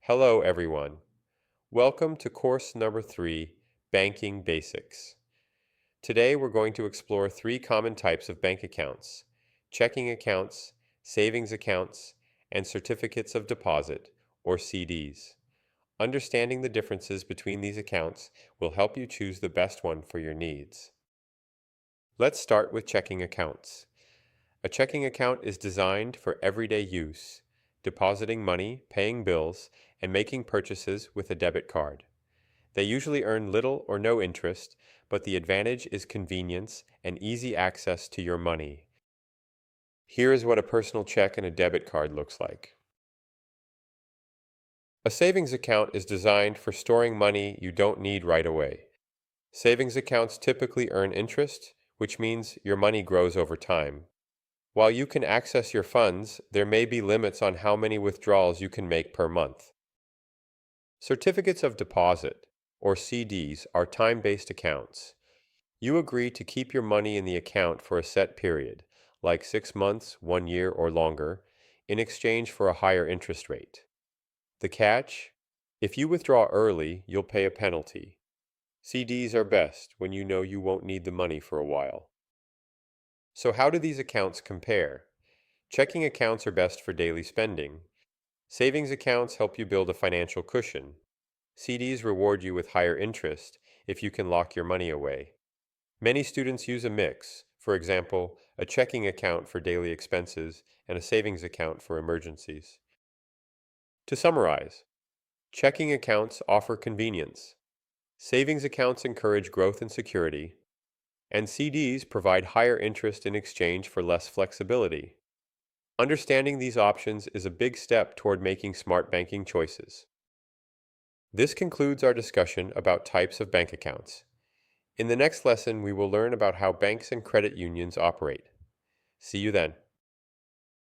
Hello, everyone. Welcome to course number 3, Banking Basics. Today, we're going to explore 3 common types of bank accounts: checking accounts, savings accounts, and certificates of deposit, or CDs. Understanding the differences between these accounts will help you choose the best one for your needs. Let's start with checking accounts. A checking account is designed for everyday use, depositing money, paying bills, and making purchases with a debit card. They usually earn little or no interest, but the advantage is convenience and easy access to your money. Here is what a personal check and a debit card looks like. A savings account is designed for storing money you don't need right away. Savings accounts typically earn interest, which means your money grows over time. While you can access your funds, there may be limits on how many withdrawals you can make per month. Certificates of deposit, or CDs, are time-based accounts. You agree to keep your money in the account for a set period, like 6 months, 1 year, or longer, in exchange for a higher interest rate. The catch? If you withdraw early, you'll pay a penalty. CDs are best when you know you won't need the money for a while. So how do these accounts compare? Checking accounts are best for daily spending. Savings accounts help you build a financial cushion. CDs reward you with higher interest if you can lock your money away. Many students use a mix, for example, a checking account for daily expenses and a savings account for emergencies. To summarize, checking accounts offer convenience, savings accounts encourage growth and security, and CDs provide higher interest in exchange for less flexibility. Understanding these options is a big step toward making smart banking choices. This concludes our discussion about types of bank accounts. In the next lesson, we will learn about how banks and credit unions operate. See you then.